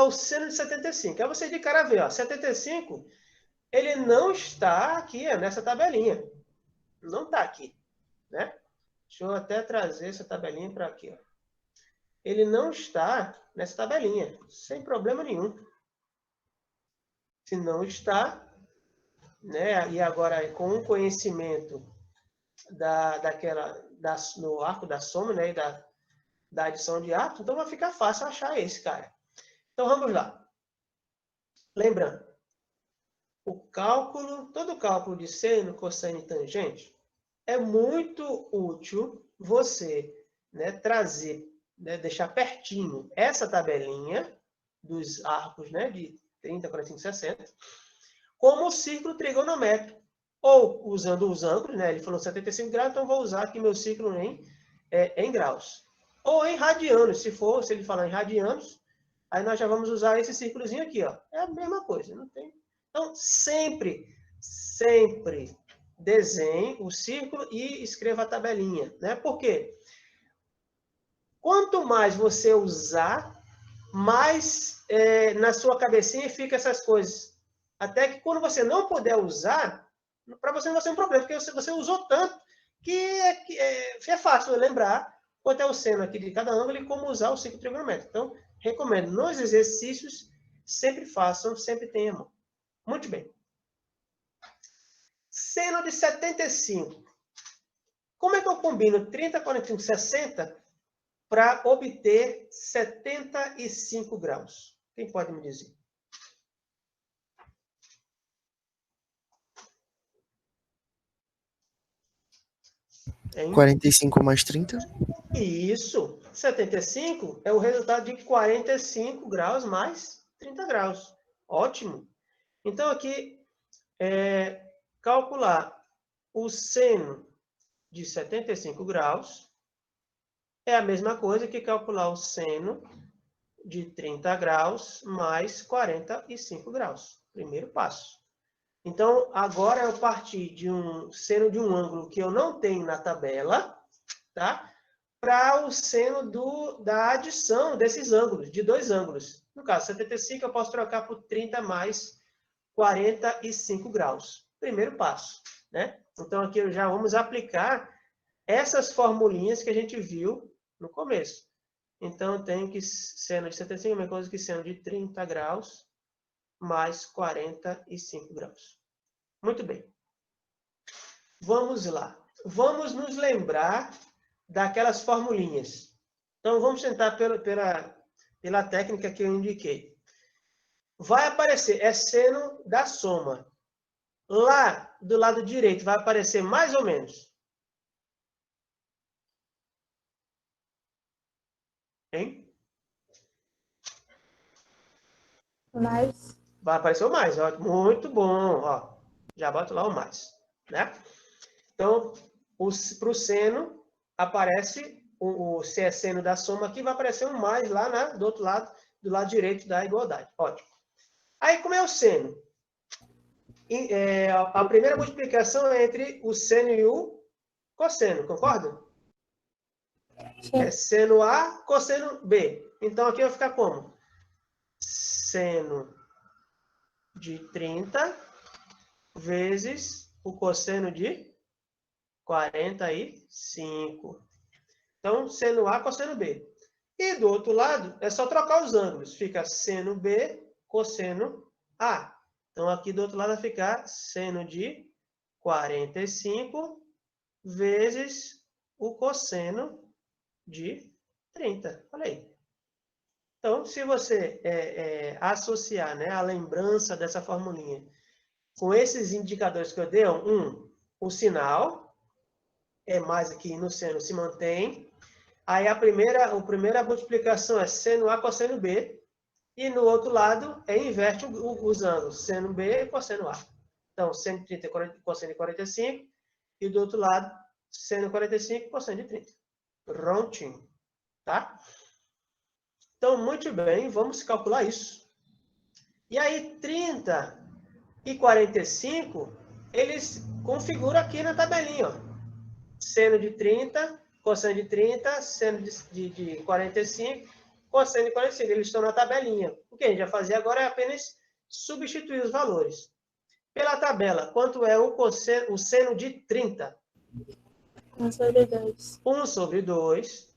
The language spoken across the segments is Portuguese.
o seno de 75. Aí você de cara vê, ó, 75, ele não está aqui, ó, nessa tabelinha. Não está aqui, né? Deixa eu até trazer essa tabelinha para aqui, ó. Ele não está nessa tabelinha, sem problema nenhum. Se não está, né? E agora com o conhecimento no arco da soma, né? E da adição de arcos, então vai ficar fácil achar esse, cara. Então vamos lá. Lembrando, todo cálculo de seno, cosseno e tangente é muito útil você, né, trazer, né, deixar pertinho essa tabelinha dos arcos, né, de 30, 45, 60, como o círculo trigonométrico. Ou usando os ângulos, né, ele falou 75 graus, então vou usar aqui meu círculo em graus. Ou em radianos, se ele falar em radianos, aí nós já vamos usar esse círculozinho aqui, ó. É a mesma coisa, não tem. Então, sempre desenhe o círculo e escreva a tabelinha, né? Por quê? Quanto mais você usar, mais na sua cabecinha fica essas coisas. Até que quando você não puder usar, para você não vai ser um problema, porque você usou tanto que é fácil lembrar quanto é o seno aqui de cada ângulo e como usar o círculo trigonométrico. Então, recomendo, nos exercícios, sempre façam, sempre tenham. Muito bem. Seno de 75. Como é que eu combino 30, 45, 60 para obter 75 graus? Quem pode me dizer? Hein? 45 mais 30? Isso. 75 é o resultado de 45 graus mais 30 graus. Ótimo. Então, aqui, calcular o seno de 75 graus é a mesma coisa que calcular o seno de 30 graus mais 45 graus. Primeiro passo. Então, agora eu parti de um seno de um ângulo que eu não tenho na tabela, tá? Para o seno da adição desses ângulos, de dois ângulos. No caso, 75 eu posso trocar por 30 mais 45 graus. Primeiro passo, né? Então, aqui já vamos aplicar essas formulinhas que a gente viu no começo. Então, eu tenho que seno de 75 é a mesma coisa que seno de 30 graus mais 45 graus. Muito bem. Vamos lá. Vamos nos lembrar daquelas formulinhas. Então, vamos tentar pela técnica que eu indiquei. Vai aparecer, é seno da soma. Lá do lado direito vai aparecer mais ou menos. Hein? Mais. Vai aparecer o mais. Ó, muito bom. Ó, já boto lá o mais. Né? Então, para o seno, aparece, se é seno da soma aqui, vai aparecer um mais lá do outro lado, do lado direito da igualdade. Ótimo. Aí, como é o seno? A primeira multiplicação é entre o seno e o cosseno, concorda? Sim. É seno A, cosseno B. Então, aqui vai ficar como? Seno de 30 vezes o cosseno de 45. Então, seno A, cosseno B. E do outro lado, é só trocar os ângulos. Fica seno B, cosseno A. Então, aqui do outro lado vai ficar seno de 45 vezes o cosseno de 30. Olha aí. Então, se você associar, né, a lembrança dessa formulinha com esses indicadores que eu dei, o sinal, mais aqui no seno se mantém. Aí a primeira multiplicação é seno A, cosseno B. E no outro lado, inverte os ângulos, seno B e cosseno A. Então, seno de 30 cosseno de 45. E do outro lado, seno 45 cosseno de 30. Prontinho. Tá? Então, muito bem, vamos calcular isso. E aí, 30 e 45, eles configuram aqui na tabelinha. Ó. Seno de 30, cosseno de 30, seno de 45 cosseno e 45. Eles estão na tabelinha. O que a gente vai fazer agora é apenas substituir os valores. Pela tabela, quanto é o seno de 30? 1 sobre 2. 1 sobre 2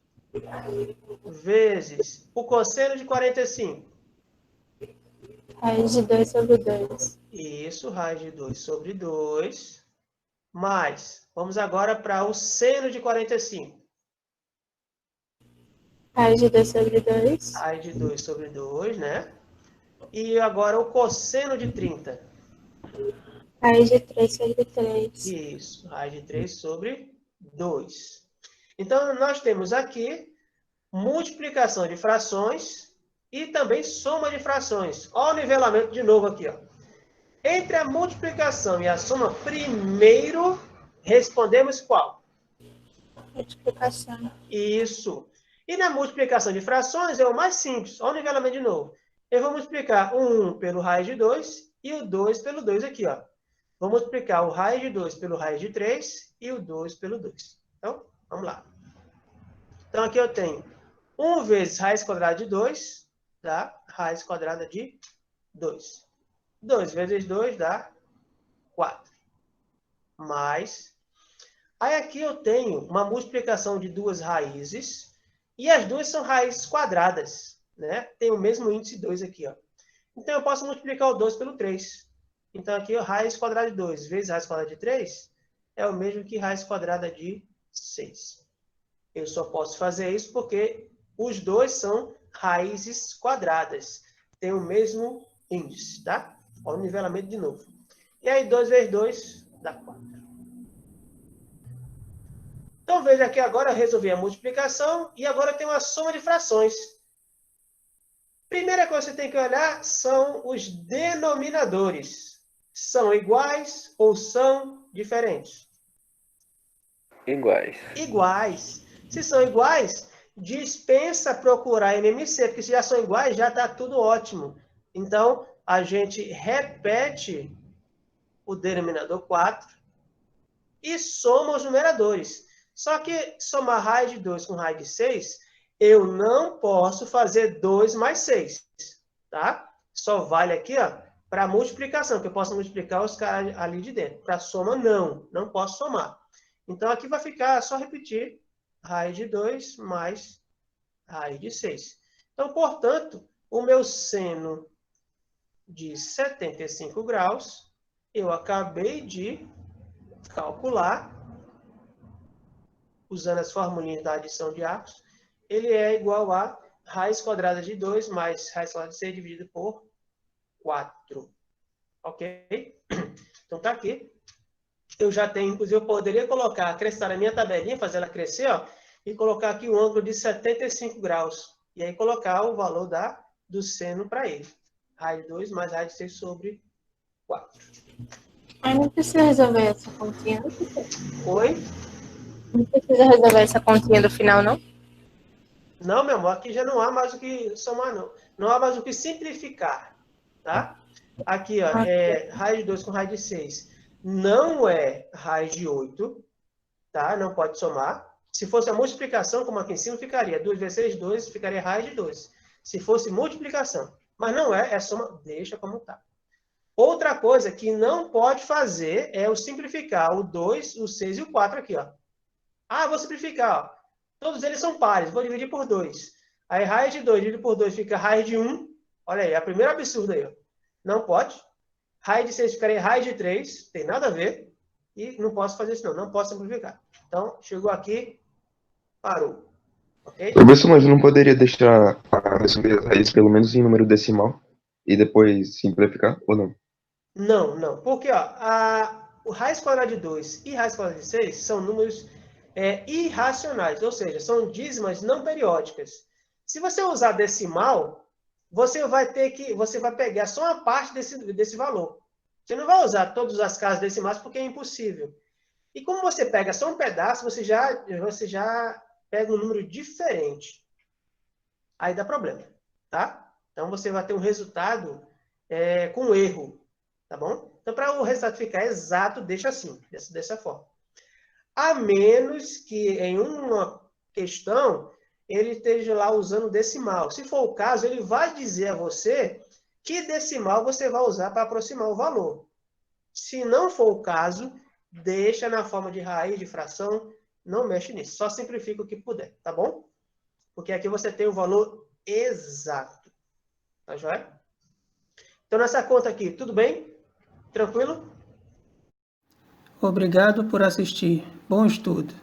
vezes o cosseno de 45. Raiz de 2 sobre 2. Isso, raiz de 2 sobre 2. Mais, vamos agora para o seno de 45. Raiz de 2 sobre 2. Raiz de 2 sobre 2, né? E agora o cosseno de 30. Raiz de 3 sobre 3. Isso, raiz de 3 sobre 2. Então, nós temos aqui multiplicação de frações e também soma de frações. Olha o nivelamento de novo aqui, ó. Entre a multiplicação e a soma, primeiro respondemos qual? Multiplicação. Isso. E na multiplicação de frações é o mais simples. Olha o nivelamento de novo. Eu vou multiplicar o 1 pelo raiz de 2 e o 2 pelo 2 aqui, ó. Vou multiplicar o raiz de 2 pelo raiz de 3 e o 2 pelo 2. Então, vamos lá. Então, aqui eu tenho 1 vezes raiz quadrada de 2, dá raiz quadrada de 2. 2 vezes 2 dá 4. Mais. Aí aqui eu tenho uma multiplicação de duas raízes, e as duas são raízes quadradas, né? Tem o mesmo índice 2 aqui, ó. Então, eu posso multiplicar o 2 pelo 3. Então, aqui, raiz quadrada de 2 vezes raiz quadrada de 3 é o mesmo que raiz quadrada de 6. Eu só posso fazer isso porque os dois são raízes quadradas. Tem o mesmo índice, tá? Olha o nivelamento de novo. E aí, 2 vezes 2 dá 4. Então, veja que agora eu resolvi a multiplicação e agora tem uma soma de frações. Primeira coisa que você tem que olhar são os denominadores. São iguais ou são diferentes? Iguais. Iguais. Se são iguais, dispensa procurar MMC, porque se já são iguais, já está tudo ótimo. Então, a gente repete o denominador 4 e soma os numeradores. Só que somar raiz de 2 com raiz de 6, eu não posso fazer 2 mais 6, tá? Só vale aqui, ó, para multiplicação, que eu posso multiplicar os caras ali de dentro. Para soma, não posso somar. Então, aqui vai ficar só repetir raiz de 2 mais raiz de 6. Então, portanto, o meu seno de 75 graus, eu acabei de calcular, usando as formulinhas da adição de arcos, ele é igual a raiz quadrada de 2 mais raiz quadrada de 6 dividido por 4. Ok? Então, tá aqui. Eu já tenho, inclusive, eu poderia colocar, acrescentar na minha tabelinha, fazer ela crescer, ó, e colocar aqui um ângulo de 75 graus. E aí colocar o valor do seno para ele. Raiz de 2 mais raiz de 6 sobre 4. Aí não precisa resolver essa continha, não precisa. Oi? Não precisa resolver essa continha do final, não? Não, meu amor, aqui já não há mais o que somar, não. Não há mais o que simplificar, tá? Aqui, ó, é raiz de 2 com raiz de 6. Não é raiz de 8, tá? Não pode somar. Se fosse a multiplicação, como aqui em cima, ficaria 2 vezes 6, 2, ficaria raiz de 2. Se fosse multiplicação. Mas não é soma, deixa como tá. Outra coisa que não pode fazer é o simplificar o 2, o 6 e o 4 aqui, ó. Ah, vou simplificar, ó. Todos eles são pares, vou dividir por 2. Aí, raiz de 2 dividido por 2 fica raiz de 1. Olha aí, é a primeira absurda aí, ó. Não pode. Raiz de 6 ficaria raiz de 3, tem nada a ver. E não posso fazer isso, não posso simplificar. Então, chegou aqui, parou. Ok? Professor, mas não poderia deixar a resolver as raízes pelo menos em número decimal e depois simplificar, ou não? Não. Porque ó, o raiz quadrada de 2 e raiz quadrada de 6 são números irracionais, ou seja, são dízimas não periódicas. Se você usar decimal, você vai pegar só uma parte desse valor. Você não vai usar todas as casas decimais porque é impossível. E como você pega só um pedaço, você já pega um número diferente. Aí dá problema, tá? Então você vai ter um resultado com erro, tá bom? Então, para o resultado ficar exato, deixa assim, dessa forma. A menos que em uma questão ele esteja lá usando decimal. Se for o caso, ele vai dizer a você que decimal você vai usar para aproximar o valor. Se não for o caso, deixa na forma de raiz, de fração, não mexe nisso. Só simplifica o que puder, tá bom? Porque aqui você tem o valor exato. Tá joia? Então, nessa conta aqui, tudo bem? Tranquilo? Obrigado por assistir. Bom estudo.